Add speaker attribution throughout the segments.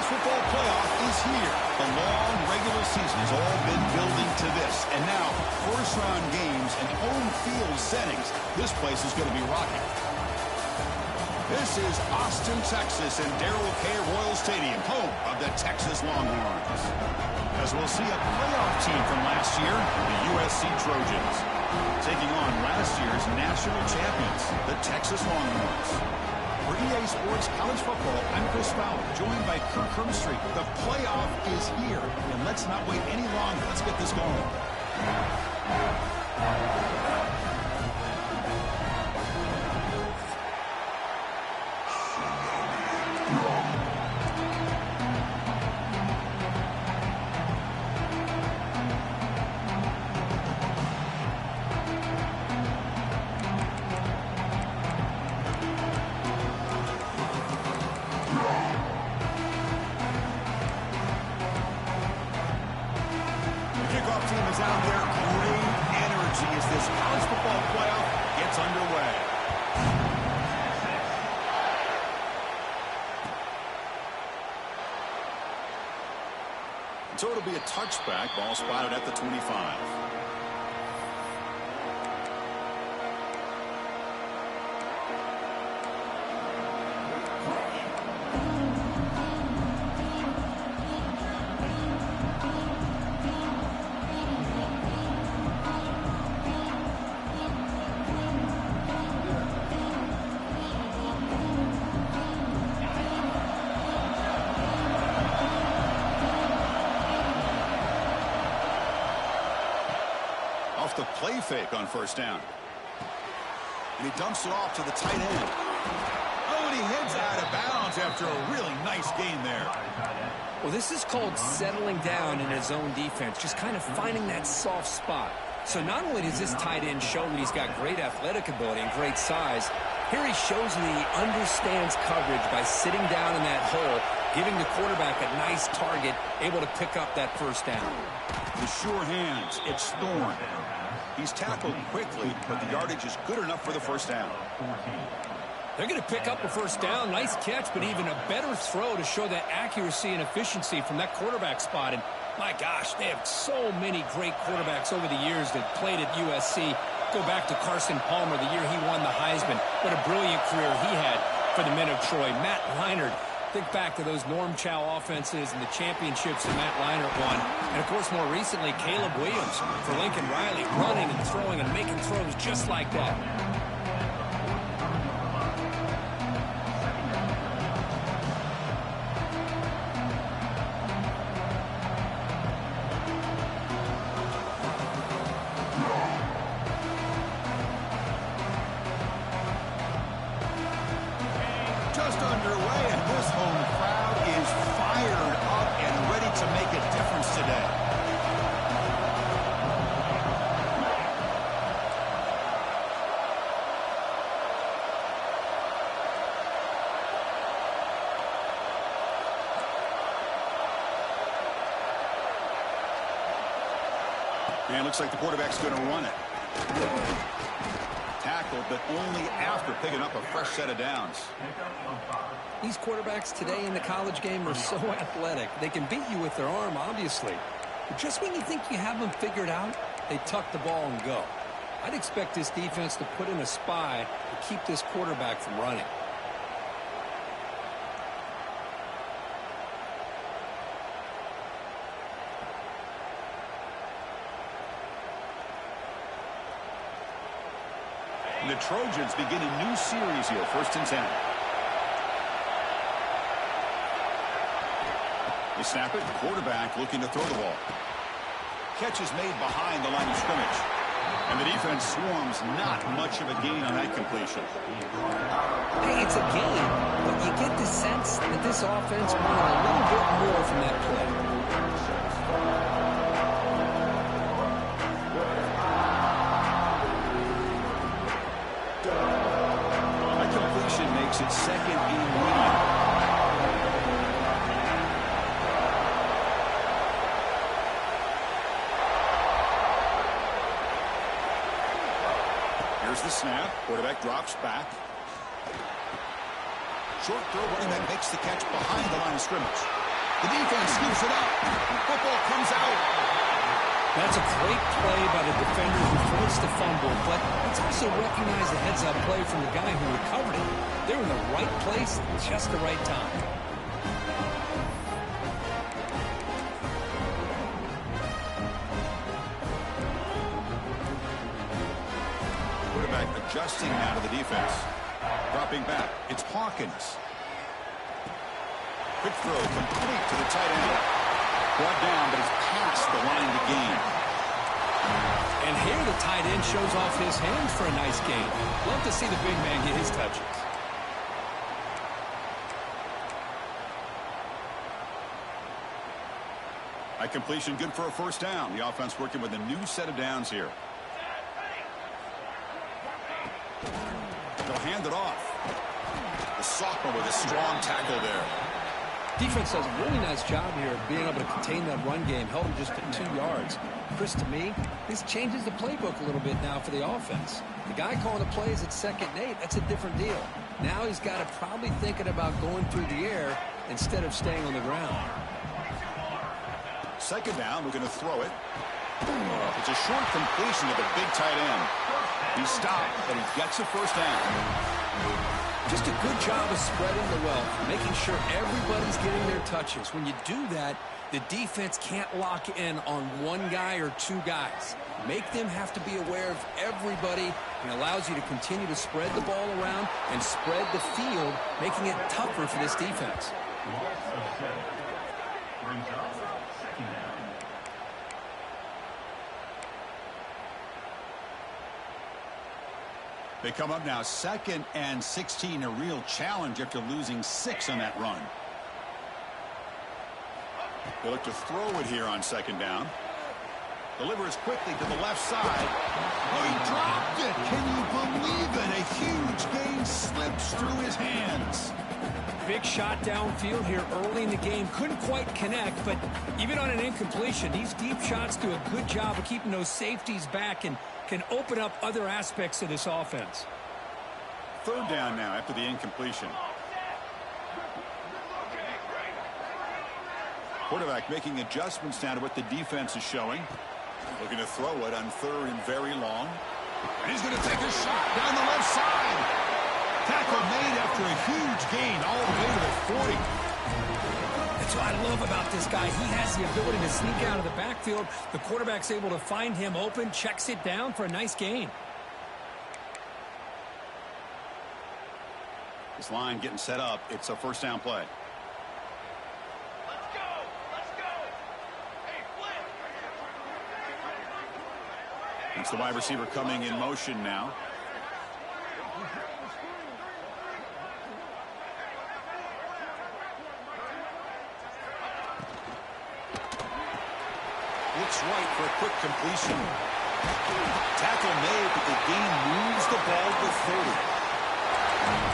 Speaker 1: football playoff is here. The long regular season has all been building to this. And now, first-round games and home field settings. This place is going to be rocking. This is Austin, Texas, and Darrell K. Royal Stadium, home of the Texas Longhorns. As we'll see a playoff team from last year, the USC Trojans, taking on last year's national champions, the Texas Longhorns. For EA Sports College Football, I'm Chris Fowler, joined by Kirk Hermstreet. The playoff is here, and let's not wait any longer. Let's get this going. Team is out there. Great energy as this college football playoff gets underway. So it'll be a touchback. Ball spotted at the 25. The play fake on first down. And he dumps it off to the tight end. Oh, and he heads out of bounds after a really nice gain there.
Speaker 2: Well, this is called settling down in his own defense, just kind of finding that soft spot. So not only does this tight end show that he's got great athletic ability and great size, here he shows that he understands coverage by sitting down in that hole, giving the quarterback a nice target, able to pick up that first down.
Speaker 1: The sure hands, it's Thorne. He's tackled quickly, but the yardage is good enough for the first down.
Speaker 2: They're going to pick up a first down. Nice catch, but even a better throw to show that accuracy and efficiency from that quarterback spot. And my gosh, they have so many great quarterbacks over the years that played at USC. Go back to Carson Palmer, the year he won the Heisman. What a brilliant career he had for the men of Troy. Matt Leinart. Think back to those Norm Chow offenses and the championships that Matt Leinart won. And, of course, more recently, Caleb Williams for Lincoln Riley, running and throwing and making throws just like that.
Speaker 1: Just underway, and this home crowd is fired up and ready to make a difference today. And it looks like the quarterback's going to run it. Tackled, but only after picking up a fresh set of downs.
Speaker 2: These quarterbacks today in the college game are so athletic. They can beat you with their arm, obviously. But just when you think you have them figured out, they tuck the ball and go. I'd expect this defense to put in a spy to keep this quarterback from running.
Speaker 1: The Trojans begin a new series here, 1st and 10. They snap it, quarterback looking to throw the ball. Catch is made behind the line of scrimmage. And the defense swarms, not much of a gain on that completion.
Speaker 2: Hey, it's a gain, but you get the sense that this offense wanted a little bit more from that play.
Speaker 1: Makes it 2nd and medium. Here's the snap. Quarterback drops back. Short throw, running back makes the catch behind the line of scrimmage. The defense scoops it up. Football comes out.
Speaker 2: That's a great play by the defender who forced the fumble, but let's also recognize the heads-up play from the guy who recovered it. They're in the right place at just the right time.
Speaker 1: Quarterback adjusting now to the defense. Dropping back. It's Hawkins. Quick throw complete to the tight end. Brought down, but it's past the line to gain.
Speaker 2: And here the tight end shows off his hands for a nice gain. Love to see the big man get his touches.
Speaker 1: High completion, good for a first down. The offense working with a new set of downs here. They'll hand it off. The sophomore with a strong tackle there.
Speaker 2: Defense does a really nice job here of being able to contain that run game, held him just at 2 yards. Chris, to me, this changes the playbook a little bit now for the offense. The guy calling the plays at 2nd and 8, that's a different deal. Now he's got to probably thinking about going through the air instead of staying on the ground.
Speaker 1: 2nd down, we're going to throw it. It's a short completion of the big tight end. He stopped, but he gets a first down.
Speaker 2: Just a good job of spreading the wealth, making sure everybody's getting their touches. When you do that, the defense can't lock in on one guy or 2 guys. Make them have to be aware of everybody, and allows you to continue to spread the ball around and spread the field, making it tougher for this defense.
Speaker 1: They come up now 2nd and 16, a real challenge after losing 6 on that run. They look to throw it here on 2nd down. Delivers quickly to the left side. Oh, he dropped it. Can you believe it? A huge gain slips through his hands.
Speaker 2: Big shot downfield here early in the game. Couldn't quite connect, but even on an incompletion, these deep shots do a good job of keeping those safeties back and can open up other aspects of this offense.
Speaker 1: 3rd down now after the incompletion. Quarterback making adjustments now to what the defense is showing. Looking to throw it on 3rd and very long. And he's going to take a shot down the left side. Tackle made after a huge gain all the way to the 40.
Speaker 2: That's what I love about this guy. He has the ability to sneak out of the backfield. The quarterback's able to find him open, checks it down for a nice gain.
Speaker 1: This line getting set up. It's a first down play.
Speaker 3: Let's go. Let's go. Hey, flip.
Speaker 1: It's the wide receiver coming in motion now. Looks right for a quick completion. Tackle made, but the gain moves the ball to 30.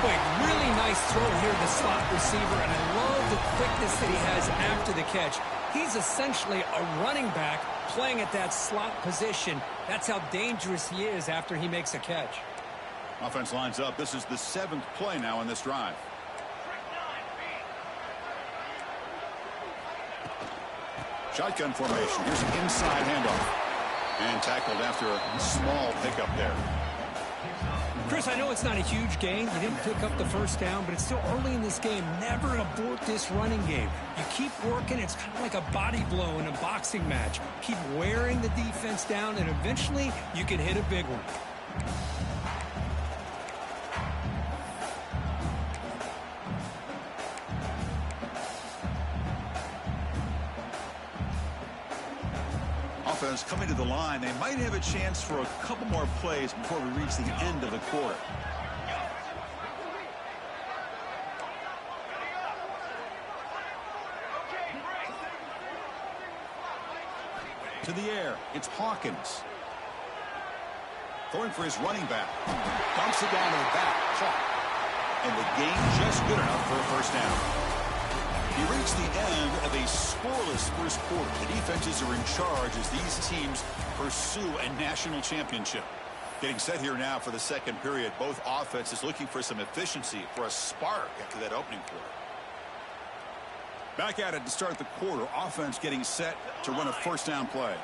Speaker 2: Boy, really nice throw here to the slot receiver, and I love the quickness that he has after the catch. He's essentially a running back playing at that slot position. That's how dangerous he is after he makes a catch.
Speaker 1: Offense lines up. This is the 7th play now in this drive. Shotgun formation. Here's an inside handoff. And tackled after a small pickup there.
Speaker 2: Chris, I know it's not a huge gain. You didn't pick up the first down, but it's still early in this game. Never abort this running game. You keep working. It's kind of like a body blow in a boxing match. Keep wearing the defense down, and eventually you can hit a big one.
Speaker 1: Offense coming to the line. They might have a chance for a couple more plays before we reach the end of the quarter. To the air, it's Hawkins. Going for his running back. Dumps it down to the back. Caught. And the gain just good enough for a first down. He reached the end of a scoreless first quarter. The defenses are in charge as these teams pursue a national championship. Getting set here now for the second period. Both offenses looking for some efficiency, for a spark after that opening quarter. Back at it to start the quarter. Offense getting set to run a first down play.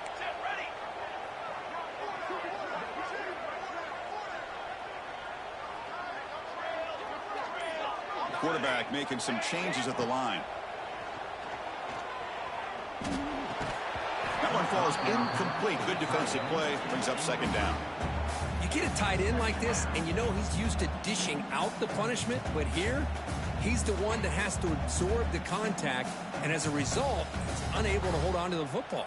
Speaker 1: Quarterback making some changes at the line. That one falls incomplete. Good defensive play. Brings up second down.
Speaker 2: You get a tight end like this, and you know he's used to dishing out the punishment, but here, he's the one that has to absorb the contact, and as a result, he's unable to hold on to the football.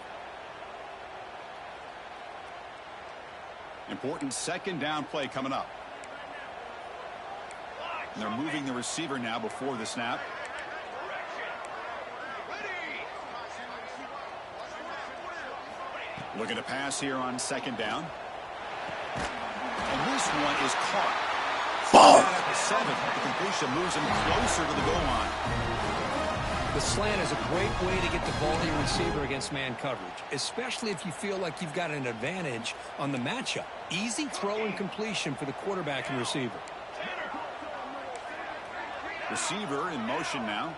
Speaker 1: Important second down play coming up. And they're moving the receiver now before the snap. Looking to pass here on second down. And this one is caught. At the 7. The completion moves him closer to the goal line.
Speaker 2: The slant is a great way to get the ball to your receiver against man coverage, especially if you feel like you've got an advantage on the matchup. Easy throw and completion for the quarterback and receiver.
Speaker 1: Receiver in motion now.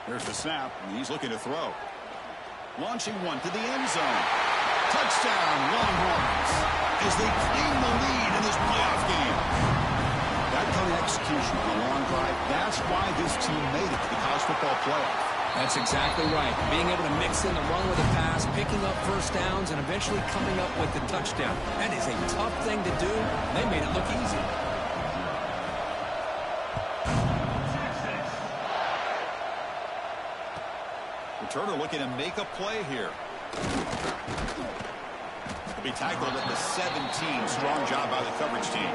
Speaker 1: There's the snap, and he's looking to throw. Launching one to the end zone. Touchdown, Longhorns, as they claim the lead in this playoff game. That kind of execution on a long drive, that's why this team made it to the college football playoff.
Speaker 2: That's exactly right. Being able to mix in the run with a pass, picking up first downs, and eventually coming up with the touchdown. That is a tough thing to do. They made it look easy.
Speaker 1: Returner looking to make a play here. He'll be tackled at the 17. Strong job by the coverage team.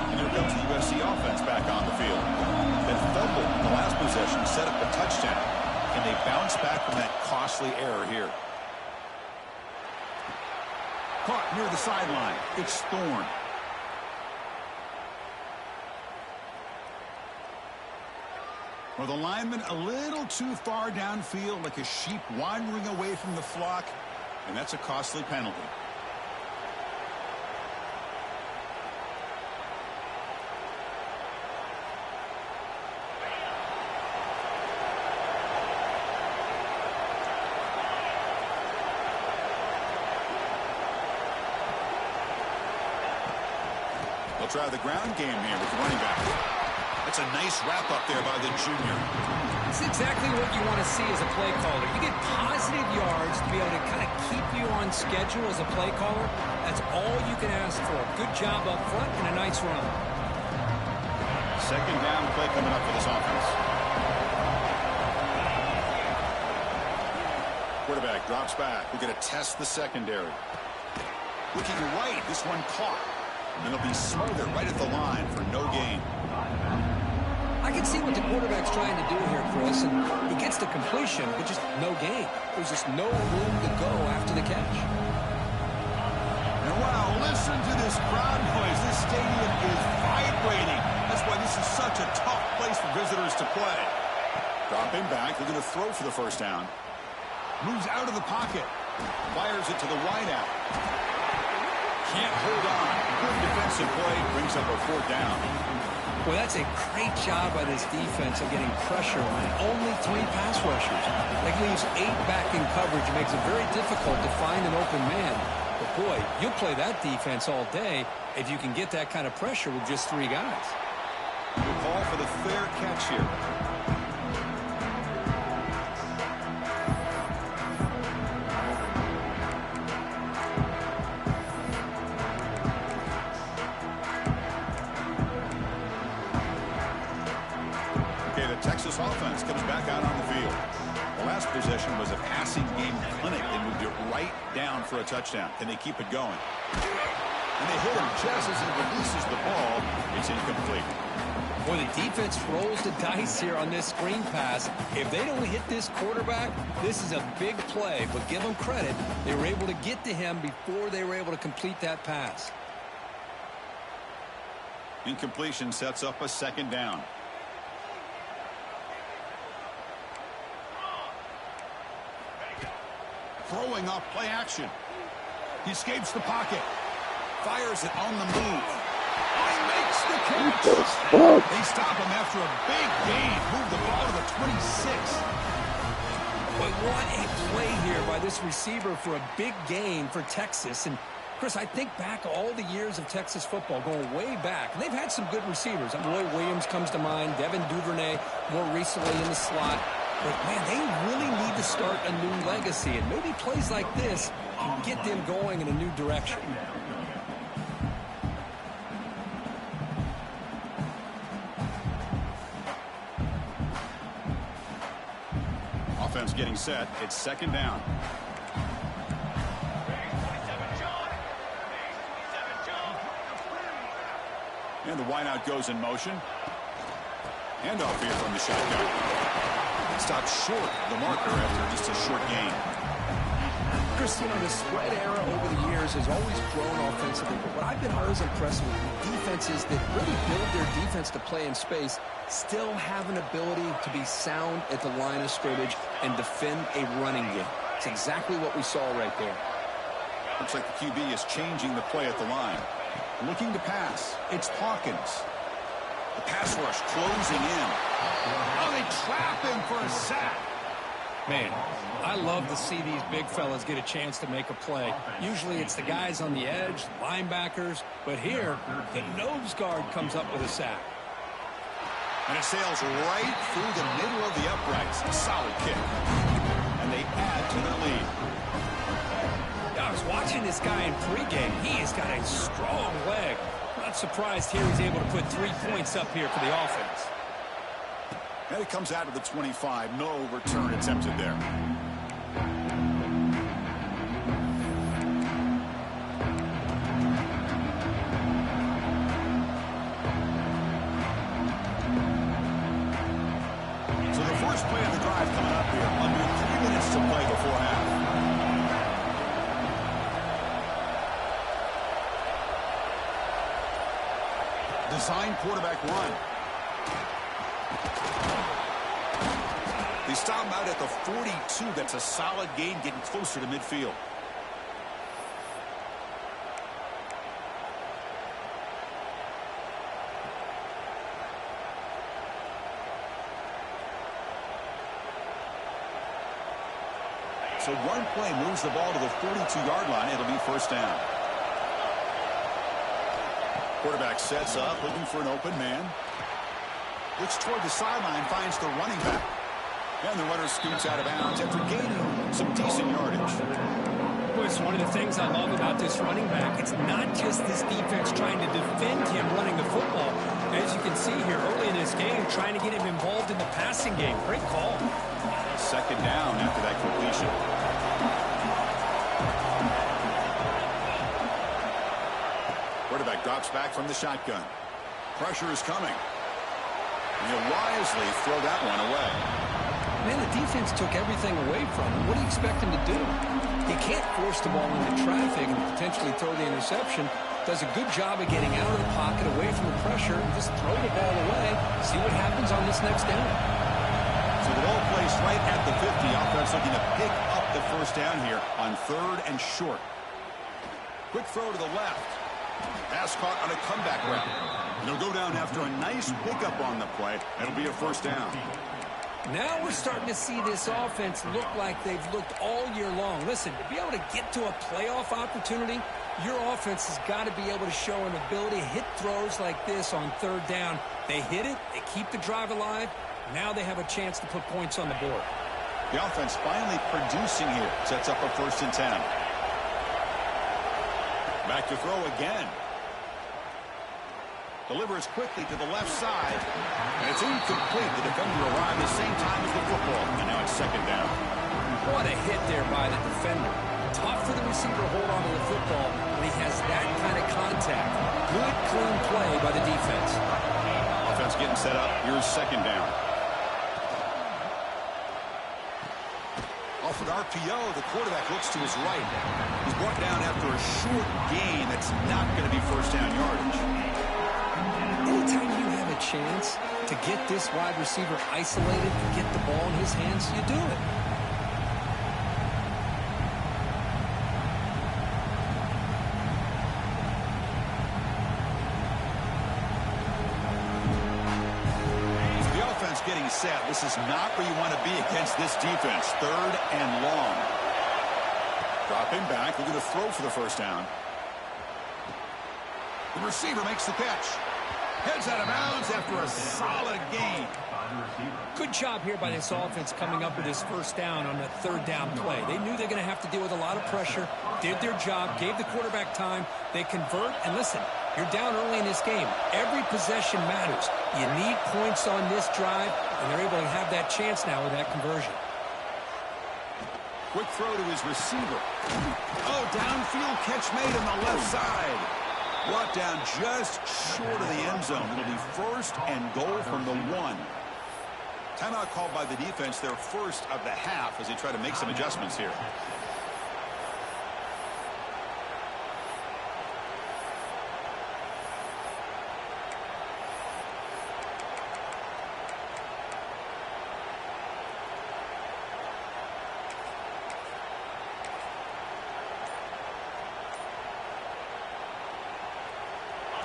Speaker 1: And here comes the USC offense back on the field. The last possession set up a touchdown. Can they bounce back from that costly error here? Caught near the sideline. It's Thorne. Well, the lineman a little too far downfield, like a sheep wandering away from the flock, and that's a costly penalty. They'll try the ground game here with the running back. That's a nice wrap up there by the junior.
Speaker 2: It's exactly what you want to see as a play caller. You get positive yards to be able to kind of keep you on schedule as a play caller. That's all you can ask for. Good job up front and a nice run.
Speaker 1: Second down play coming up for this offense. Quarterback drops back. We're going to test the secondary. Looking right, this one caught. And it'll be smothered right at the line for no gain.
Speaker 2: I can see what the quarterback's trying to do here, Chris, and he gets the completion, but just no gain. There's just no room to go after the catch.
Speaker 1: And wow, listen to this crowd noise. This stadium is vibrating. That's why this is such a tough place for visitors to play. Dropping back, they're going to throw for the first down. Moves out of the pocket. Fires it to the wideout. Can't hold on. Good defensive play. Brings up a fourth down.
Speaker 2: Well, that's a great job by this defense of getting pressure on only 3 pass rushers. That leaves 8 back in coverage. It makes it very difficult to find an open man. But, boy, you'll play that defense all day if you can get that kind of pressure with just 3 guys.
Speaker 1: We'll call for the fair catch here. Texas offense comes back out on the field. The last possession was a passing game clinic. They moved it right down for a touchdown. Can they keep it going? And they hit him just as he releases the ball. It's incomplete.
Speaker 2: Boy, the defense rolls the dice here on this screen pass. If they don't hit this quarterback, this is a big play. But give them credit. They were able to get to him before they were able to complete that pass.
Speaker 1: Incompletion sets up a second down. Throwing off play action. He escapes the pocket. Fires it on the move. He makes the catch. They stop him after a big gain. Move the ball to the 26.
Speaker 2: But what a play here by this receiver for a big gain for Texas. And Chris, I think back all the years of Texas football, going way back, and they've had some good receivers. Roy Williams comes to mind, Devin Duvernay more recently in the slot. But, man, they really need to start a new legacy, and maybe plays like this can get them going in a new direction.
Speaker 1: Offense getting set. It's second down. And the wideout goes in motion. Handoff here from the shotgun. Stops short of the marker after just a short gain.
Speaker 2: Chris, you know, the spread era over the years has always grown offensively, but what I've been always impressed with defenses that really build their defense to play in space still have an ability to be sound at the line of scrimmage and defend a running game. It's exactly what we saw right there.
Speaker 1: Looks like the QB is changing the play at the line. Looking to pass. It's Hawkins. The pass rush closing in. Oh, they trap him for a sack.
Speaker 2: Man, I love to see these big fellas get a chance to make a play. Usually it's the guys on the edge, linebackers, but here, the nose guard comes up with a sack.
Speaker 1: And it sails right through the middle of the uprights. A solid kick. And they add to their lead.
Speaker 2: I was watching this guy in pregame. He has got a strong leg. Not surprised here he's able to put 3 points up here for the offense.
Speaker 1: And it comes out of the 25. No return attempted there. So the first play of the drive coming up here. Under 3 minutes to play before half. Design quarterback run. They stop him out at the 42. That's a solid gain, getting closer to midfield. So one play moves the ball to the 42-yard line. It'll be first down. Quarterback sets up, looking for an open man. Looks toward the sideline, finds the running back. And the runner scoots out of bounds after gaining some decent yardage.
Speaker 2: Boy, it's one of the things I love about this running back. It's not just this defense trying to defend him running the football. As you can see here early in this game, trying to get him involved in the passing game. Great call.
Speaker 1: Second down after that completion. Quarterback drops back from the shotgun. Pressure is coming. And he'll wisely throw that one away.
Speaker 2: Man, the defense took everything away from him. What do you expect him to do? He can't force the ball into traffic and potentially throw the interception. Does a good job of getting out of the pocket, away from the pressure, and just throw the ball away. See what happens on this next down.
Speaker 1: So the ball placed right at the 50. Offense looking to pick up the first down here on 3rd and short. Quick throw to the left. Pass caught on a comeback route. And they'll go down after a nice pickup on the play. It'll be a first down.
Speaker 2: Now we're starting to see this offense look like they've looked all year long. Listen, to be able to get to a playoff opportunity, your offense has got to be able to show an ability to hit throws like this on 3rd down. They hit it, they keep the drive alive. Now they have a chance to put points on the board.
Speaker 1: The offense finally producing here. Sets up a 1st and 10. Back to throw again. Delivers quickly to the left side. And it's incomplete. The defender arrived the same time as the football. And now it's 2nd down.
Speaker 2: What a hit there by the defender. Tough for the receiver to hold on to the football when he has that kind of contact. Good, clean play by the defense.
Speaker 1: Offense offense getting set up. Here's second down. Off an RPO, the quarterback looks to his right. He's brought down after a short gain that's not going to be first down yardage.
Speaker 2: Anytime you have a chance to get this wide receiver isolated and get the ball in his hands, you do it.
Speaker 1: Getting set. This is not where you want to be against this defense. Third and long. Dropping back. They're going to throw for the first down. The receiver makes the catch. Heads out of bounds after a solid gain.
Speaker 2: Good job here by this offense coming up with this first down on that third down play. They knew they're going to have to deal with a lot of pressure, did their job, gave the quarterback time. They convert, and listen, you're down early in this game. Every possession matters. You need points on this drive, and they're able to have that chance now with that conversion.
Speaker 1: Quick throw to his receiver. Oh, downfield catch made on the left side. Brought down just short of the end zone. It'll be first and goal from the 1. Timeout called by the defense, their first of the half, as they try to make some adjustments here.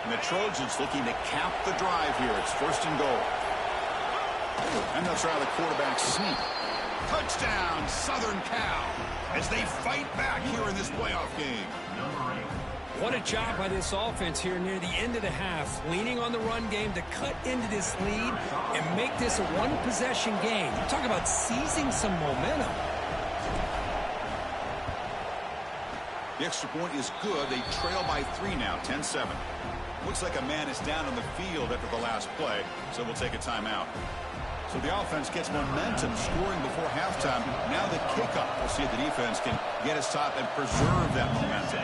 Speaker 1: And the Trojans looking to cap the drive here. It's first and goal. And they'll try the quarterback sneak. Touchdown, Southern Cal, as they fight back here in this playoff game.
Speaker 2: What a job by this offense here near the end of the half, leaning on the run game to cut into this lead and make this a one-possession game. You talk about seizing some momentum.
Speaker 1: The extra point is good. They trail by 3 now, 10-7. Looks like a man is down on the field after the last play, so we'll take a timeout. So the offense gets momentum, scoring before halftime. Now the kickoff. We'll see if the defense can get a stop and preserve that momentum.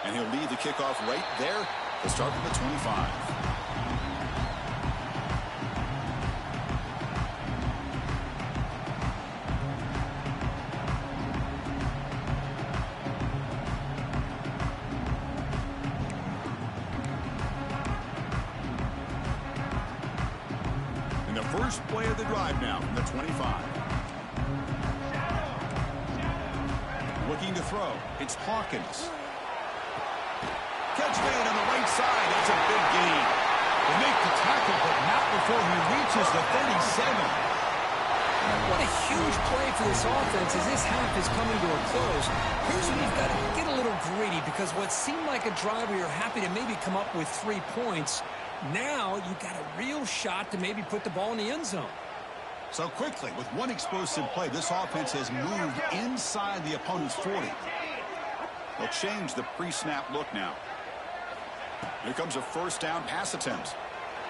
Speaker 1: And he'll lead the kickoff right there to start from the 25. First play of the drive now from the 25. Looking to throw. It's Hawkins. Catch made on the right side. That's a big gain. They make the tackle, but not before he reaches the 37.
Speaker 2: What a huge play for this offense as this half is coming to a close. Here's when you've got to get a little greedy, because what seemed like a drive where you're happy to maybe come up with 3 points, now you've got a real shot to maybe put the ball in the end zone.
Speaker 1: So quickly, with one explosive play, this offense has moved inside the opponent's 40. They'll change the pre-snap look now. Here comes a first down pass attempt.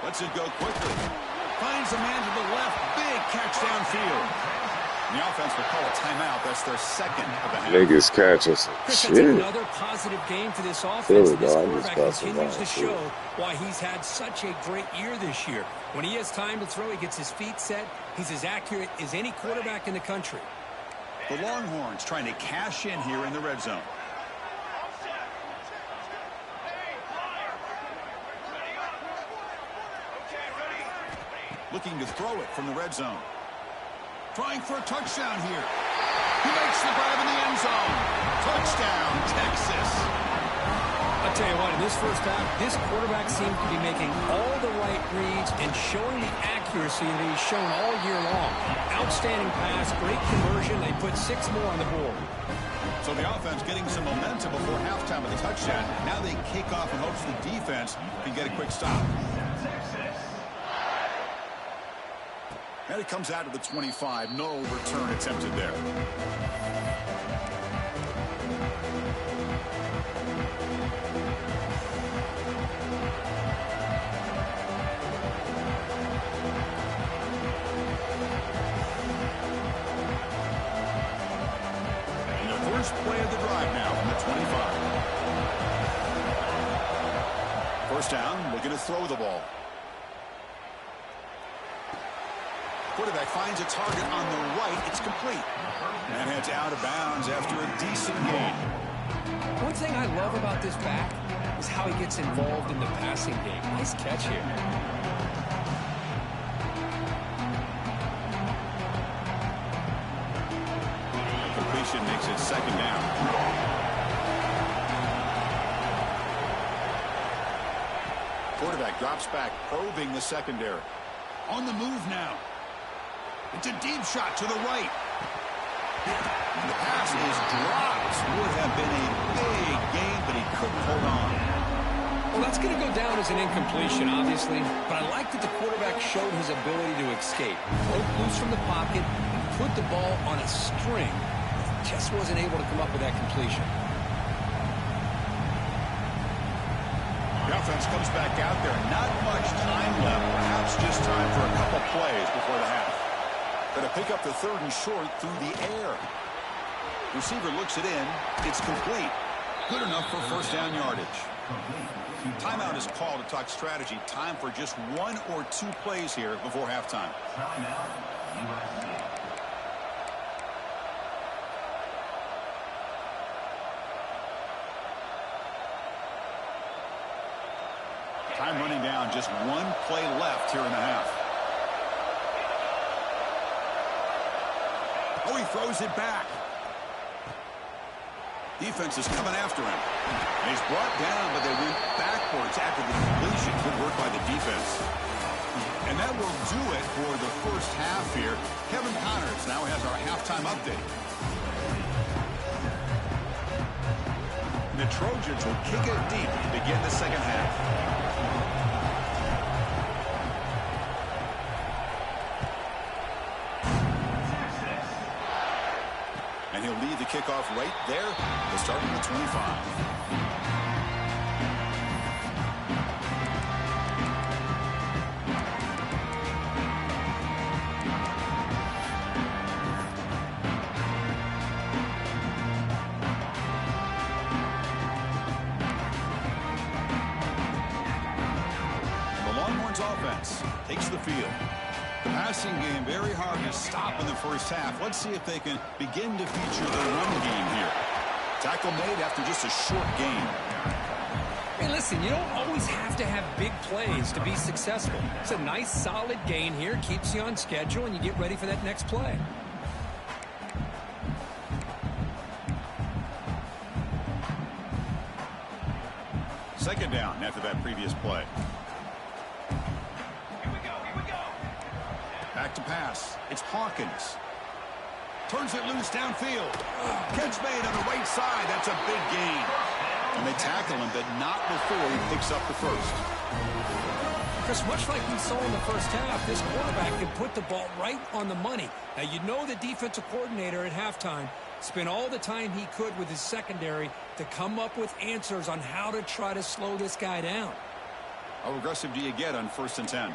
Speaker 1: Lets it go quickly. Finds a man to the left. Big catch downfield. And the offense will call a timeout. That's their second of the half.
Speaker 4: Niggas catching some
Speaker 2: Chris,
Speaker 4: shit.
Speaker 2: that's another positive game for this offense. And this quarterback continues to show why he's had such a great year this year. When he has time to throw, he gets his feet set. He's as accurate as any quarterback in the country.
Speaker 1: The Longhorns trying to cash in here in the red zone. Looking to throw it from the red zone. Trying for a touchdown here. He makes the grab in the end zone. Touchdown, Texas.
Speaker 2: I'll tell you what, in this first half, this quarterback seemed to be making all the right reads and showing the accuracy that he's shown all year long. Outstanding pass, great conversion. They put 6 more on the board.
Speaker 1: So the offense getting some momentum before halftime with a touchdown. Now they kick off in hopes the defense can get a quick stop. And it comes out to the 25. No return attempted there. And the first play of the drive now from the 25. First down, looking to throw the ball. Quarterback finds a target on the right. It's complete. And heads out of bounds after a decent gain.
Speaker 2: One thing I love about this back is how he gets involved in the passing game. Nice catch here.
Speaker 1: Completion makes it second down. Quarterback drops back, probing the secondary. On the move now. It's a deep shot to the right. The pass is dropped. Would have been a big gain, but he couldn't hold on.
Speaker 2: Well, that's going to go down as an incompletion, obviously, but I like that the quarterback showed his ability to escape. Broke loose from the pocket, put the ball on a string. Just wasn't able to come up with that completion.
Speaker 1: The offense comes back out there. Not much time left. Perhaps just time for a couple plays before the half. Going to pick up the third and short through the air. Receiver looks it in. It's complete. Good enough for first down yardage. Timeout is called to talk strategy. Time for just one or two plays here before halftime. Time running down. Just one play left here in the half. Oh, he throws it back. Defense is coming after him. And he's brought down, but they went backwards after the completion. Good work by the defense. And that will do it for the first half here. Kevin Connors now has our halftime update. The Trojans will kick it deep to begin the second half. And he'll lead the kickoff right there. They'll start at the 25. The Longhorns offense takes the field. The passing game very hard to stop in the first half. Let's see if they can begin to feature the run game here. Tackle made after just a short gain.
Speaker 2: Hey, listen, you don't always have to have big plays to be successful. It's a nice, solid gain here. Keeps you on schedule, and you get ready for that next play.
Speaker 1: Second down after that previous play. Back to pass. It's Hawkins. Turns it loose downfield. Catch made on the right side. That's a big gain. And they tackle him, but not before he picks up the first.
Speaker 2: Chris, much like we saw in the first half, this quarterback can put the ball right on the money. Now, you know the defensive coordinator at halftime spent all the time he could with his secondary to come up with answers on how to try to slow this guy down.
Speaker 1: How aggressive do you get on 1st and 10?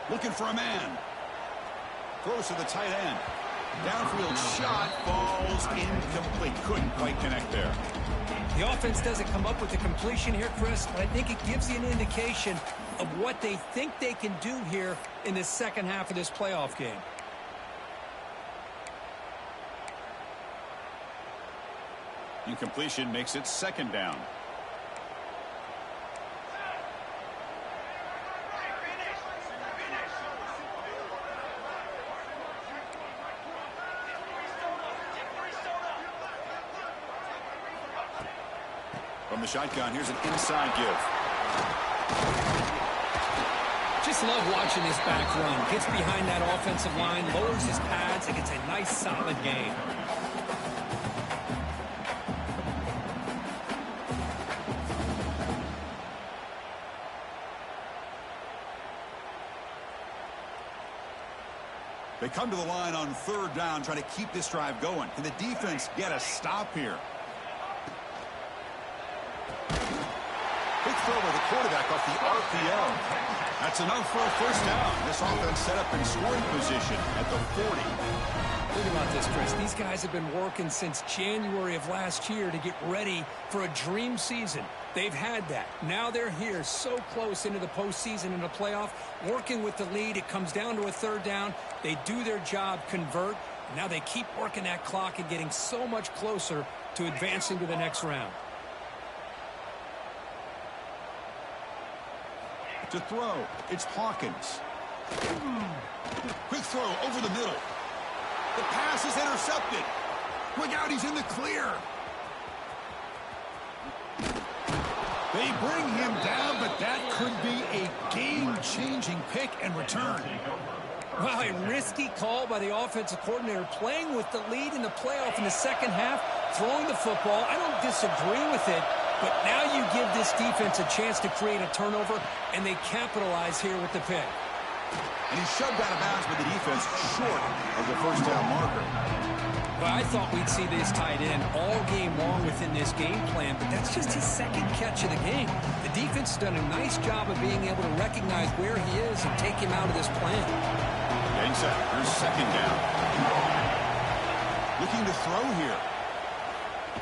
Speaker 1: Looking for a man. Throws to the tight end. Downfield shot falls incomplete. Couldn't quite connect there.
Speaker 2: The offense doesn't come up with the completion here, Chris, but I think it gives you an indication of what they think they can do here in the second half of this playoff game.
Speaker 1: Incompletion makes it second down. From the shotgun, here's an inside give.
Speaker 2: Just love watching this back run. Gets behind that offensive line, lowers his pads, and gets a nice, solid gain.
Speaker 1: They come to the line on third down, trying to keep this drive going. Can the defense get a stop here? Big throw by the quarterback off the RPO. That's enough for a first down. This offense set up in scoring position at the 40.
Speaker 2: Think about this, Chris. These guys have been working since January of last year to get ready for a dream season. They've had that. Now they're here so close into the postseason and the playoff, working with the lead. It comes down to a third down. They do their job, convert. Now they keep working that clock and getting so much closer to advancing to the next round.
Speaker 1: To throw, it's Hawkins. Quick throw over the middle. The pass is intercepted. Look out, he's in the clear. They bring him down, but that could be a game-changing pick and return.
Speaker 2: Wow, a risky call by the offensive coordinator, playing with the lead in the playoff in the second half, throwing the football. I don't disagree with it, but now you give this defense a chance to create a turnover, and they capitalize here with the pick.
Speaker 1: And he's shoved out of bounds with the defense short of the first down marker.
Speaker 2: Well, I thought we'd see this tight end all game long within this game plan, but that's just his second catch of the game. The defense has done a nice job of being able to recognize where he is and take him out of this plan.
Speaker 1: Getting set. Here's second down. Looking to throw here.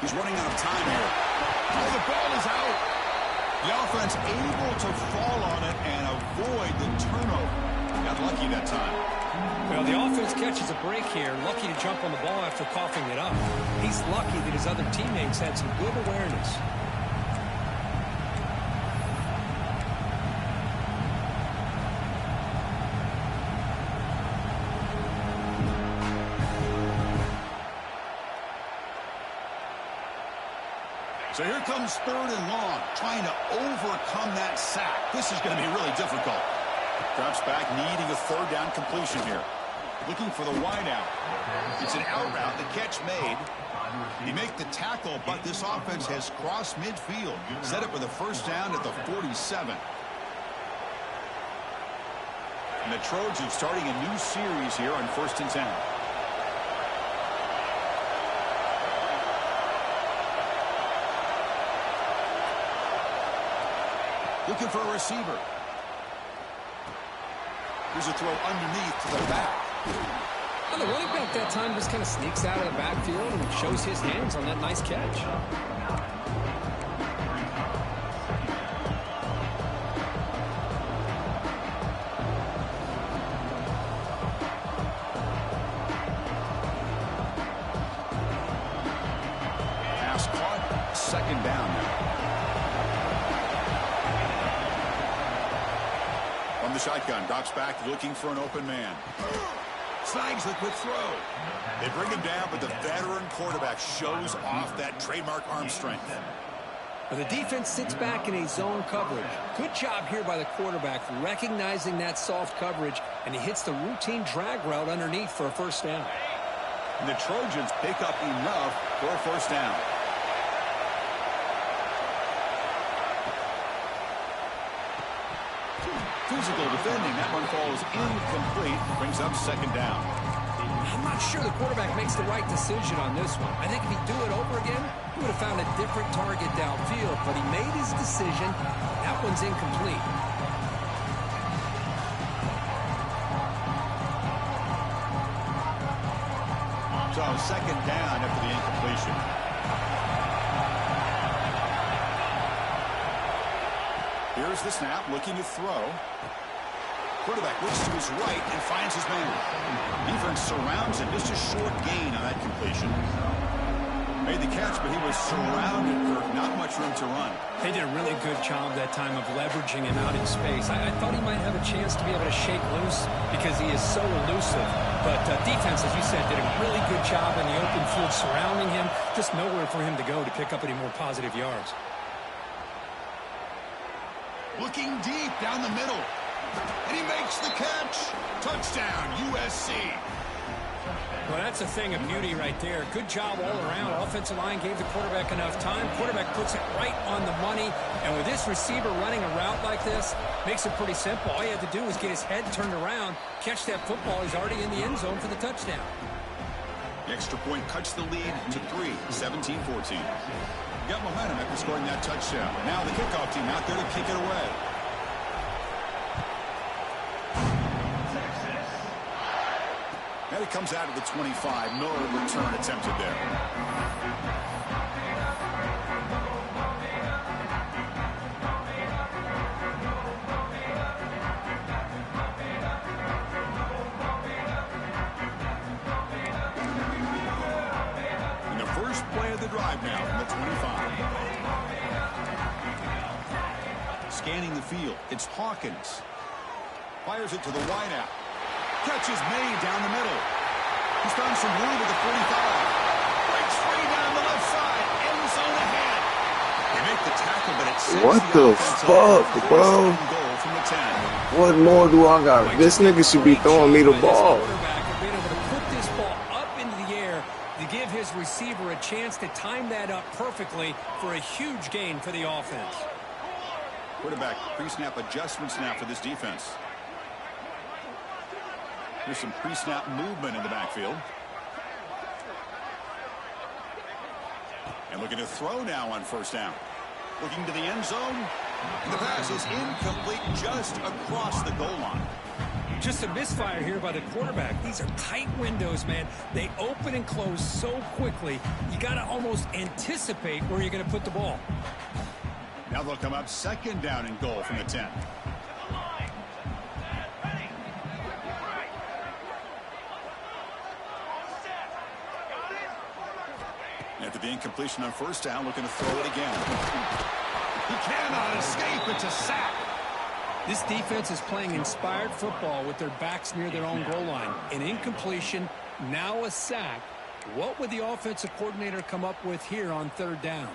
Speaker 1: He's running out of time here. Oh, the ball is out. The offense able to fall on it and avoid the turnover. Got lucky that time.
Speaker 2: Well, the offense catches a break here. Lucky to jump on the ball after coughing it up. He's lucky that his other teammates had some good awareness.
Speaker 1: So here comes third and long, trying to overcome that sack. This is going to be really difficult. Drops back, needing a third down completion here. Looking for the wide out. It's an out route, the catch made. He make the tackle, but this offense has crossed midfield. Set up with a first down at the 47. And the Trojans starting a new series here on 1st and 10. Looking for a receiver. Here's a throw underneath to the back.
Speaker 2: Well, the running back that time just kind of sneaks out of the backfield and shows his hands on that nice catch.
Speaker 1: Pass caught. Second down now. From the shotgun, drops back, looking for an open man. Snags the quick throw. They bring him down, but the veteran quarterback shows off that trademark arm strength.
Speaker 2: Well, the defense sits back in a zone coverage. Good job here by the quarterback, recognizing that soft coverage, and he hits the routine drag route underneath for a first down.
Speaker 1: And the Trojans pick up enough for a first down. Physical defending. That one falls incomplete. Brings up second down.
Speaker 2: I'm not sure the quarterback makes the right decision on this one. I think if he'd do it over again, he would have found a different target downfield. But he made his decision. That one's incomplete.
Speaker 1: So second down after the incompletion. Here's the snap, looking to throw. Quarterback looks to his right and finds his man. Defense surrounds him. Just a short gain on that completion. Made the catch, but he was surrounded, Kirk. Not much room to run.
Speaker 2: They did a really good job that time of leveraging him out in space. I thought he might have a chance to be able to shake loose because he is so elusive. But defense, as you said, did a really good job in the open field surrounding him. Just nowhere for him to go to pick up any more positive yards.
Speaker 1: Looking deep down the middle. And he makes the catch. Touchdown, USC.
Speaker 2: Well, that's a thing of beauty right there. Good job all around. Offensive line gave the quarterback enough time. Quarterback puts it right on the money. And with this receiver running a route like this, makes it pretty simple. All he had to do was get his head turned around, catch that football. He's already in the end zone for the touchdown.
Speaker 1: The extra point cuts the lead to 3, 17-14. Got momentum after scoring that touchdown. Now the kickoff team out there to kick it away. Had It comes out of the 25. No return attempted there. And the first play of the drive now from the 25. Scanning the field. It's Hawkins. Fires it to the wideout. Catch is made down the middle. He's found some room at the 45. Breaks free down the left side. End zone ahead. They make the tackle, but it sends
Speaker 4: What the fuck, bro?
Speaker 1: Goal from the 10.
Speaker 4: What more do I got? This nigga should be throwing me the ball.
Speaker 2: Being able to put this ball up into the air to give his receiver a chance to time that up perfectly for a huge gain for the offense.
Speaker 1: Quarterback pre-snap adjustments now for this defense. There's some pre-snap movement in the backfield. And looking to throw now on first down. Looking to the end zone. And the pass is incomplete just across the goal line.
Speaker 2: Just a misfire here by the quarterback. These are tight windows, man. They open and close so quickly. You got to almost anticipate where you're going to put the ball.
Speaker 1: Now they'll come up second down and goal from the 10. After the incompletion on first down, looking to throw it again. He cannot escape. It's a sack.
Speaker 2: This defense is playing inspired football with their backs near their own goal line. An incompletion, now a sack. What would the offensive coordinator come up with here on third down?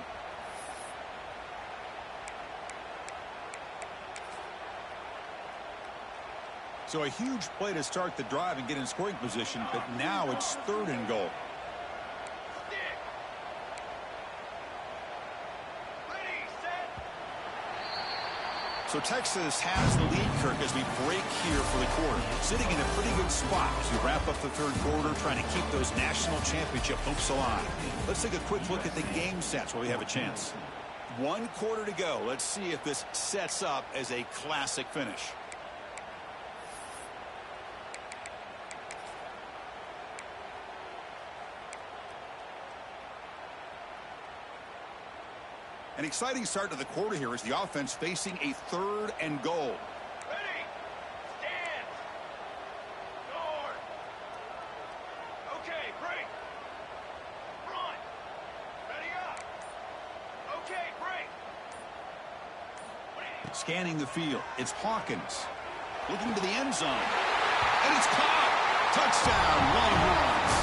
Speaker 1: So a huge play to start the drive and get in scoring position, but now it's third and goal. So Texas has the lead, Kirk, as we break here for the quarter. Sitting in a pretty good spot as we wrap up the third quarter, trying to keep those national championship hopes alive. Let's take a quick look at the game sets where we have a chance. 1 quarter to go. Let's see if this sets up as a classic finish. An exciting start to the quarter here as the offense facing a third and goal.
Speaker 3: Ready. Stand. Guard. Okay, break. Run. Ready up. Okay, break.
Speaker 1: Scanning the field. It's Hawkins. Looking to the end zone. And it's caught. Touchdown, Longhorns.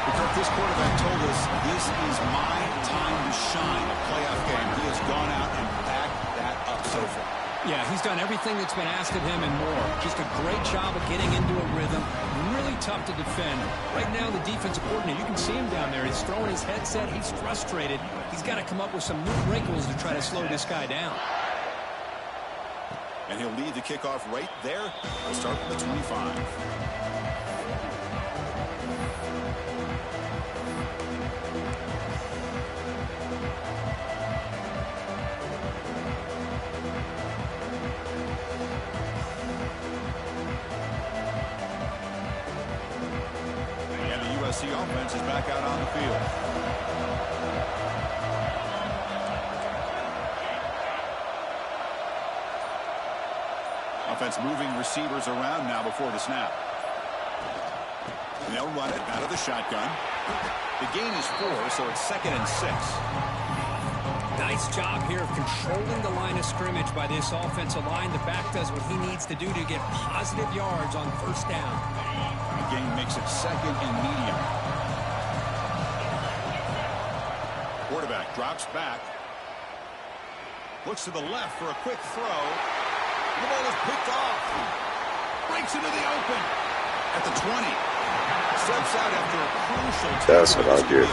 Speaker 1: Because this quarterback told us this is my time to shine, a playoff game. He has gone out and backed that up so far.
Speaker 2: Yeah, he's done everything that's been asked of him and more. Just a great job of getting into a rhythm. Really tough to defend. Right now, the defensive coordinator, you can see him down there. He's throwing his headset. He's frustrated. He's got to come up with some new wrinkles to try to slow this guy down.
Speaker 1: And he'll lead the kickoff right there. Let's start with the 25. The offense is back out on the field. Offense moving receivers around now before the snap. And they'll run it out of the shotgun. The gain is 4, so it's 2nd and 6.
Speaker 2: Nice job here of controlling the line of scrimmage by this offensive line. The back does what he needs to do to get positive yards on first down.
Speaker 1: The gain makes it 2nd and medium. Quarterback drops back. Looks to the left for a quick throw. The ball is picked off. Breaks into the open at the 20. Steps out after a crucial.
Speaker 4: That's what I get.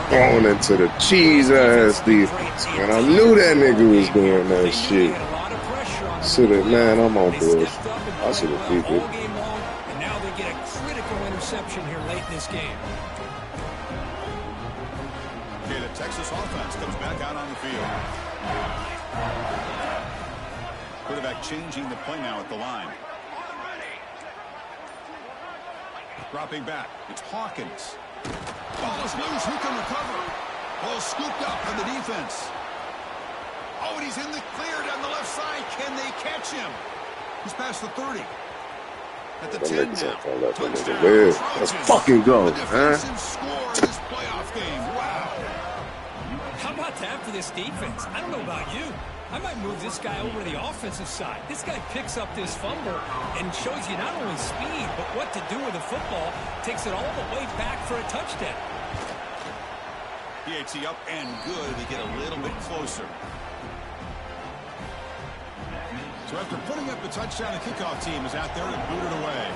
Speaker 4: Thrown into the cheese-ass defense. Man, I knew that nigga was doing that shit. Should've, man, I'm on board. I should have beat it.
Speaker 2: And now they get a critical interception here late in this game.
Speaker 1: Okay, the Texas offense comes back out on the field. Quarterback changing the play now at the line. Dropping back. It's Hawkins. Ball is loose. Who can recover? Ball scooped up by the defense. Oh, and he's in the clear down the left side. Can they catch him? He's past the 30. At the 10 now. Touchdown.
Speaker 4: Let's fucking go, huh?
Speaker 1: Score in this playoff game. Wow.
Speaker 2: How about that for this defense? I don't know about you. I might move this guy over to the offensive side. This guy picks up this fumble and shows you not only speed, but what to do with the football. Takes it all the way back for a touchdown.
Speaker 1: PAT up and good. They get a little bit closer. So after putting up the touchdown, the kickoff team is out there to boot it away.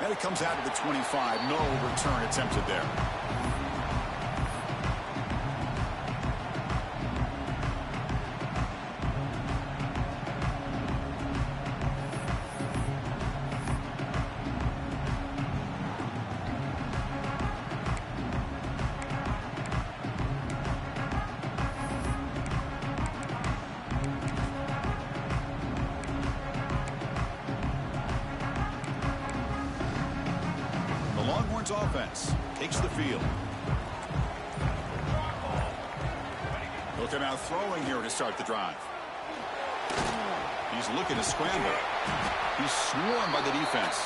Speaker 1: And it comes out to the 25. No return attempted there. Offense takes the field. Looking out throwing here to start the drive. He's looking to scramble. He's swarmed by the defense.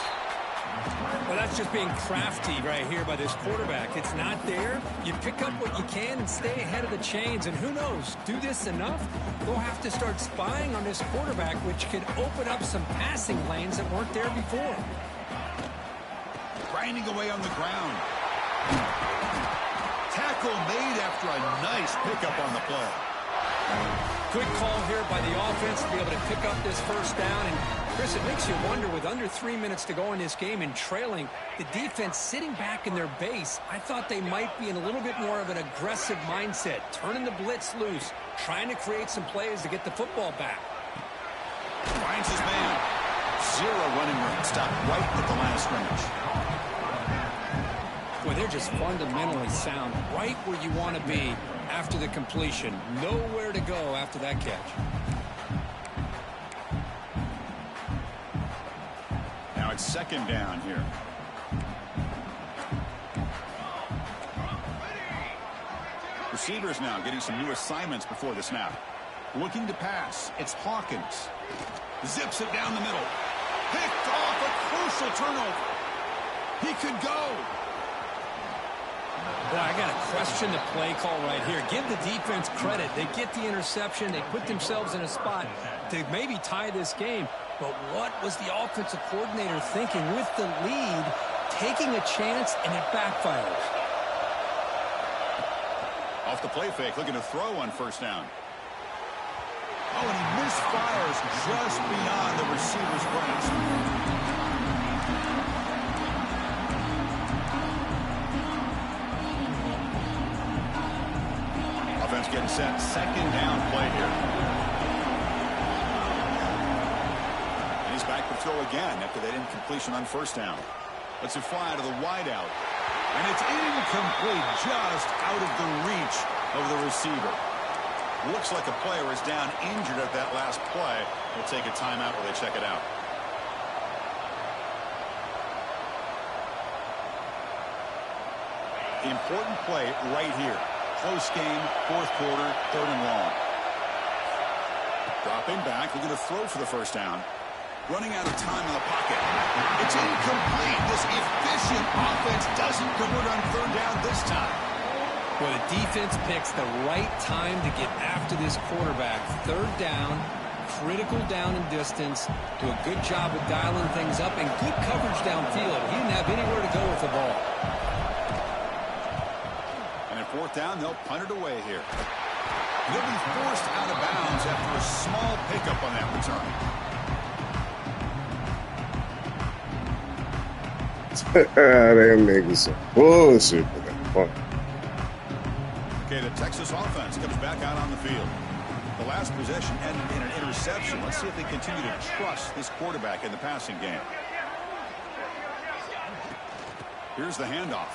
Speaker 2: Well, that's just being crafty right here by this quarterback. It's not there. You pick up what you can and stay ahead of the chains. And who knows, do this enough, they'll have to start spying on this quarterback, which could open up some passing lanes that weren't there before.
Speaker 1: Grinding away on the ground. Tackle made after a nice pickup on the play.
Speaker 2: Good call here by the offense to be able to pick up this first down. And, Chris, it makes you wonder, with under 3 minutes to go in this game and trailing, the defense sitting back in their base, I thought they might be in a little bit more of an aggressive mindset, turning the blitz loose, trying to create some plays to get the football back.
Speaker 1: Finds his man. Zero running room. Stopped right at the line of scrimmage.
Speaker 2: Boy, they're just fundamentally sound, right where you want to be after the completion. Nowhere to go after that catch.
Speaker 1: Now it's second down here. Receivers now getting some new assignments before the snap. Looking to pass. It's Hawkins. Zips it down the middle. Picked off a crucial turnover. He could go.
Speaker 2: Boy, I got to question the play call right here. Give the defense credit. They get the interception. They put themselves in a spot to maybe tie this game. But what was the offensive coordinator thinking with the lead, taking a chance, and it backfires?
Speaker 1: Off the play fake, looking to throw on first down. Oh, and he misfires just beyond the receiver's grasp. Offense getting set. Second down play here. And he's back to throw again after that incompletion on first down. Lets it fly to the wideout. And it's incomplete, just out of the reach of the receiver. Looks like a player is down injured at that last play. We'll take a timeout while they check it out. Important play right here. Close game, fourth quarter, third and long. Dropping back, looking to throw for the first down. Running out of time in the pocket. It's incomplete. This efficient offense doesn't convert on third down this time.
Speaker 2: Well, the defense picks the right time to get after this quarterback. Third down, critical down and distance. Do a good job of dialing things up and good coverage downfield. He didn't have anywhere to go with the ball.
Speaker 1: And at fourth down, they'll punt it away here. They'll be forced out of bounds after a small pickup on that return.
Speaker 4: Them niggas some bullshit for that punt.
Speaker 1: Okay, the Texas offense comes back out on the field. The last possession ended in an interception. Let's see if they continue to trust this quarterback in the passing game. Here's the handoff.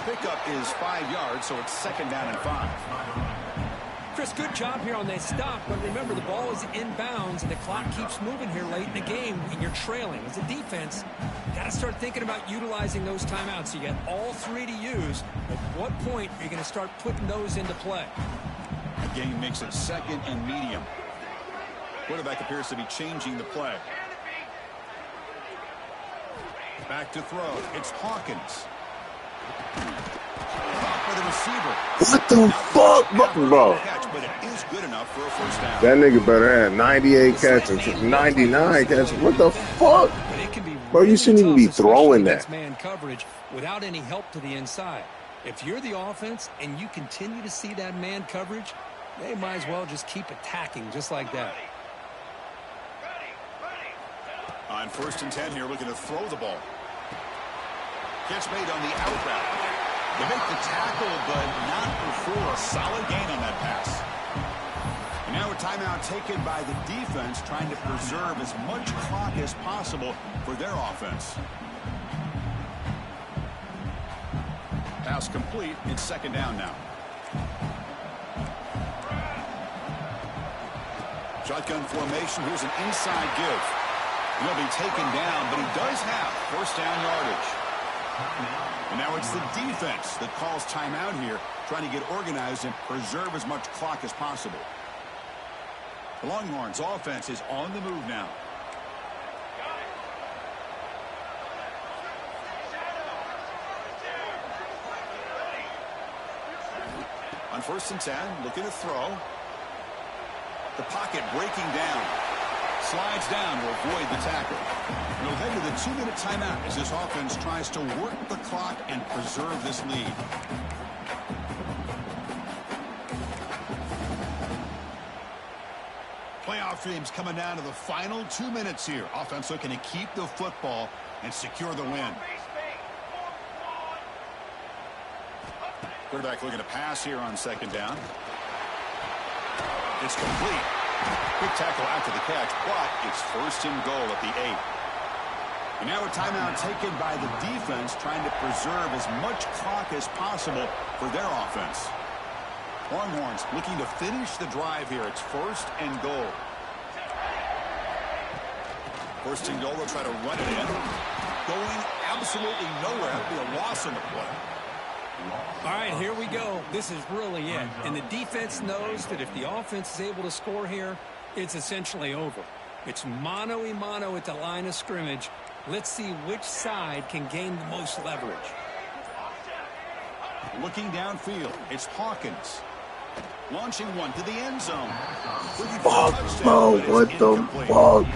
Speaker 1: Pickup is 5 yards, so it's second down and 5.
Speaker 2: Chris, good job here on that stop, but remember, the ball is inbounds, and the clock keeps moving here late in the game, and you're trailing. As a defense, you got to start thinking about utilizing those timeouts. You got all three to use. At what point are you going to start putting those into play?
Speaker 1: The game makes it 2nd and medium. Quarterback appears to be changing the play. Back to throw. It's Hawkins. For the receiver.
Speaker 4: What the fuck, bro?
Speaker 1: But it is good enough for a first down.
Speaker 4: That nigga better have 98 catches, 99 catches. What the fuck?
Speaker 2: But it can be
Speaker 4: Bro, you shouldn't even be
Speaker 2: tough,
Speaker 4: throwing
Speaker 2: especially
Speaker 4: that.
Speaker 2: against man coverage without any help to the inside. If you're the offense and you continue to see that man coverage, they might as well just keep attacking just like that.
Speaker 1: On 1st and 10 here, looking to throw the ball. Catch made on the out route. They make the tackle, but not before a solid gain on that pass. And now a timeout taken by the defense, trying to preserve as much clock as possible for their offense. Pass complete. It's 2nd down now. Shotgun formation. Here's an inside give. He'll be taken down, but he does have 1st down yardage. And now it's the defense that calls timeout here, trying to get organized and preserve as much clock as possible. The Longhorns offense is on the move now. On 1st and 10, looking to throw. The pocket breaking down. Slides down to avoid the tackle. We'll head to the 2-minute timeout as this offense tries to work the clock and preserve this lead. Playoff dreams coming down to the final 2 minutes here. Offense looking to keep the football and secure the win. Quarterback looking to pass here on 2nd down. It's complete. Quick tackle after the catch, but it's 1st and goal at the 8. And now a timeout taken by the defense, trying to preserve as much clock as possible for their offense. Longhorns looking to finish the drive here. It's 1st and goal. 1st and goal, they'll try to run it in. Going absolutely nowhere. That'll be a loss on the play.
Speaker 2: All right, here we go. This is really it. And the defense knows that if the offense is able to score here, it's essentially over. It's mano-a-mano at the line of scrimmage. Let's see which side can gain the most leverage.
Speaker 1: Looking downfield, it's Hawkins. Launching one to the end zone.
Speaker 4: Fuck, bro, what the fuck?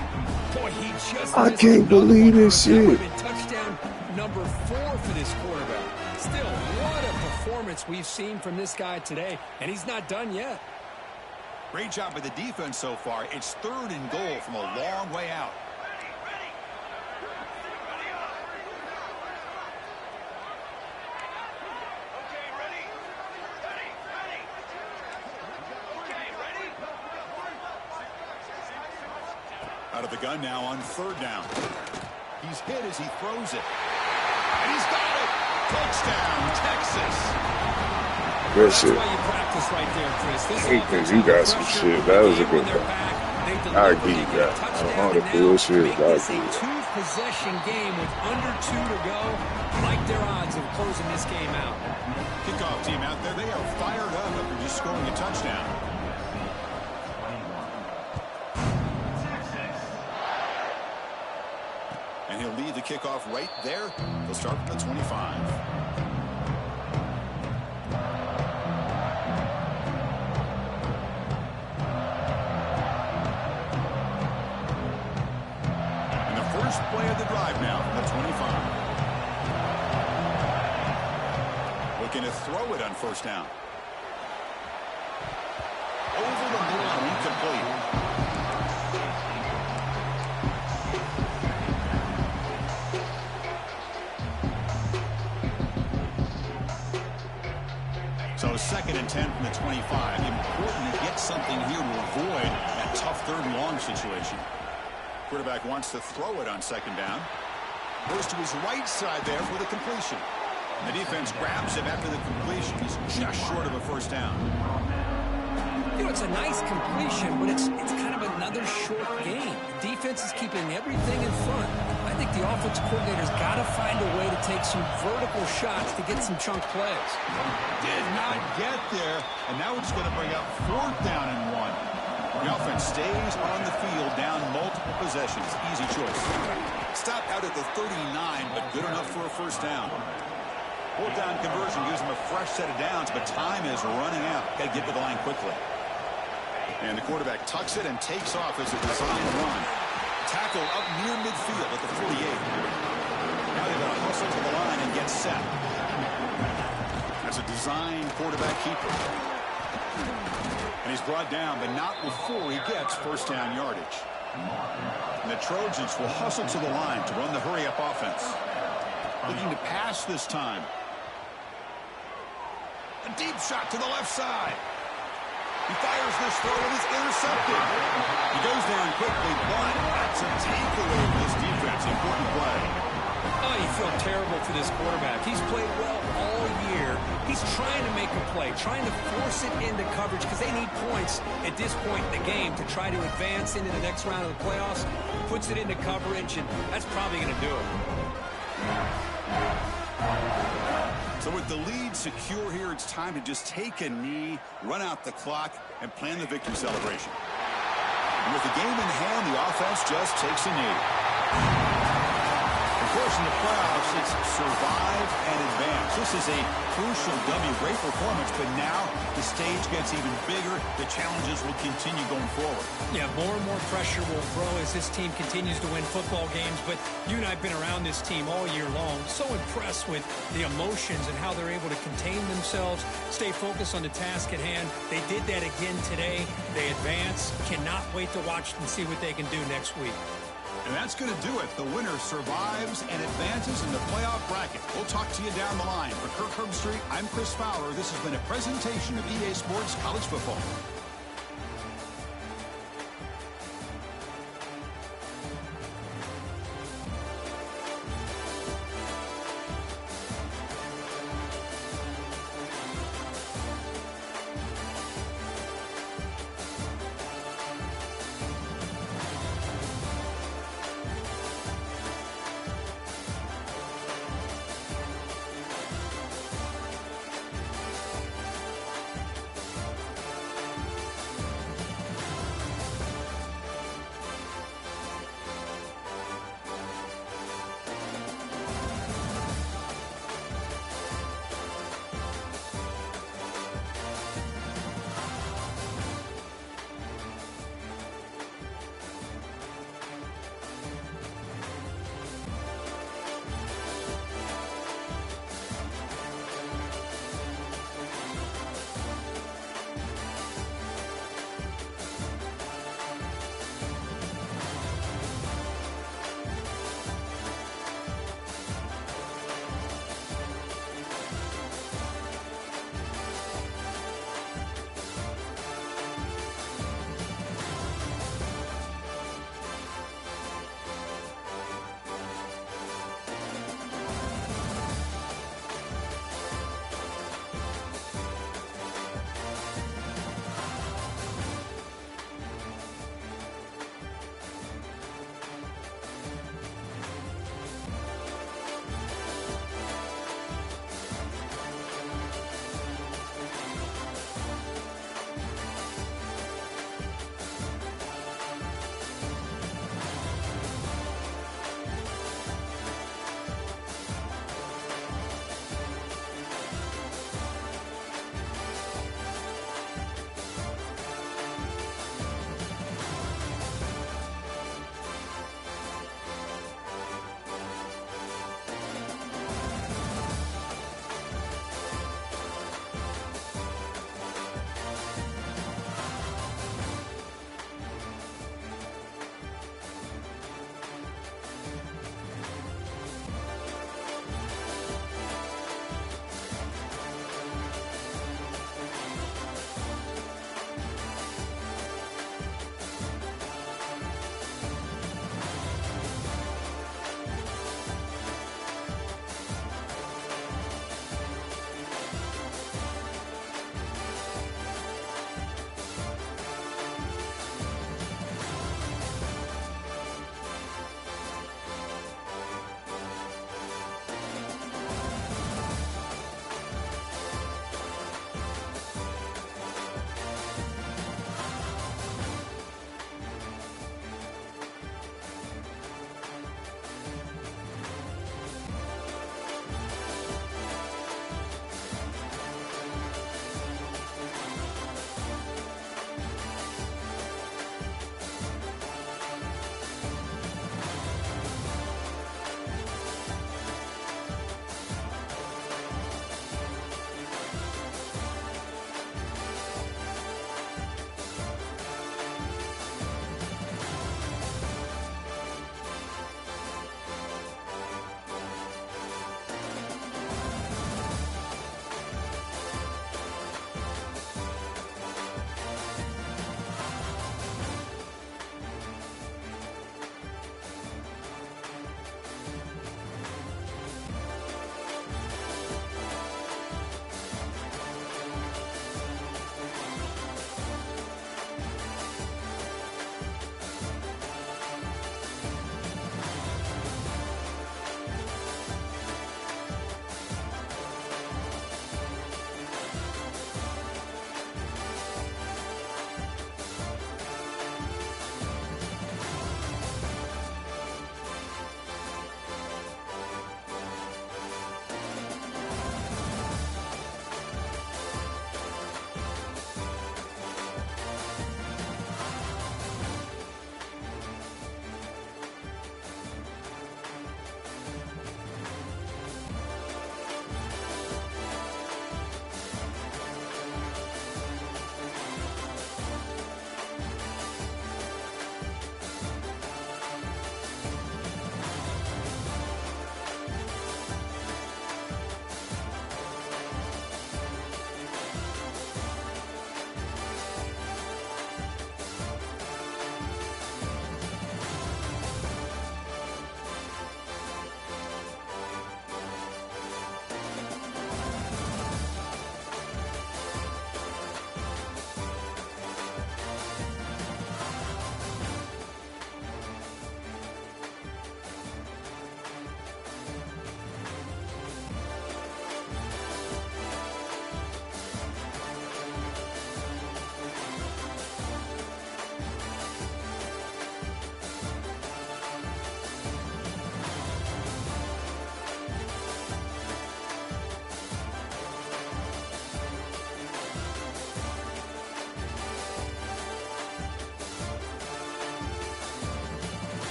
Speaker 2: Boy, he just
Speaker 4: I can't believe this shit.
Speaker 2: Touchdown number 4 for this quarterback. Still, what a performance we've seen from this guy today, and he's not done yet.
Speaker 1: Great job by the defense so far. It's 3rd and goal from a long way out. Out of the gun now on 3rd down. He's hit as he throws it. And he's got it. Touchdown, Texas.
Speaker 4: Good shit.
Speaker 2: That's why you practice right there, Chris. This
Speaker 4: Hey,
Speaker 2: offense
Speaker 4: you got some
Speaker 2: pressure,
Speaker 4: shit. That was a good
Speaker 2: their
Speaker 4: one.
Speaker 2: back. They
Speaker 4: I
Speaker 2: deliver,
Speaker 4: give
Speaker 2: they
Speaker 4: you
Speaker 2: get a
Speaker 4: that.
Speaker 2: touchdown,
Speaker 4: All the
Speaker 2: and now
Speaker 4: bullshit,
Speaker 2: make
Speaker 4: I
Speaker 2: this a
Speaker 4: give you that.
Speaker 2: 2-possession game with under 2 to go. Like their odds of closing this game out.
Speaker 1: Kickoff team out there. They are fired up after just scoring a touchdown. And he'll lead the kickoff right there. He'll start from the 25. And the first play of the drive now from the 25. Looking to throw it on 1st down. Over the middle, incomplete. So 2nd and 10 from the 25. Important to get something here to avoid that tough 3rd and long situation. Quarterback wants to throw it on 2nd down. Goes to his right side there for the completion. The defense grabs him after the completion. He's just short of a 1st down.
Speaker 2: You know, it's a nice completion, but it's kind of another short game. The defense is keeping everything in front. I think the offensive coordinator's got to find a way to take some vertical shots to get some chunk plays.
Speaker 1: Did not get there, and now it's going to bring up 4th down and 1. The offense stays on the field, down multiple possessions. Easy choice. Stop out at the 39, but good enough for a first down. 4th down conversion gives them a fresh set of downs, but time is running out. Got to get to the line quickly. And the quarterback tucks it and takes off as a design run. Tackle up near midfield at the 48. Now they've got to hustle to the line and get set. That's a design quarterback keeper. And he's brought down, but not before he gets first down yardage. And the Trojans will hustle to the line to run the hurry-up offense. Looking to pass this time. A deep shot to the left side. He fires this throw and it's intercepted. He goes down quickly, but that's a takeaway for this defense. Important play.
Speaker 2: Oh, you feel terrible for this quarterback. He's played well all year. He's trying to make a play, trying to force it into coverage because they need points at this point in the game to try to advance into the next round of the playoffs. Puts it into coverage, and that's probably going to do it.
Speaker 1: So with the lead secure here, it's time to just take a knee, run out the clock, and plan the victory celebration. And with the game in hand, the offense just takes a knee. Of course, in the playoffs, it's survive and advance. This is a crucial W. Great performance, but now the stage gets even bigger. The challenges will continue going forward.
Speaker 2: Yeah, more and more pressure will grow as this team continues to win football games. But you and I have been around this team all year long. So impressed with the emotions and how they're able to contain themselves, stay focused on the task at hand. They did that again today. They advance. Cannot wait to watch and see what they can do next week.
Speaker 1: And that's going to do it. The winner survives and advances in the playoff bracket. We'll talk to you down the line. For Kirk Herbstreit, I'm Chris Fowler. This has been a presentation of EA Sports College Football.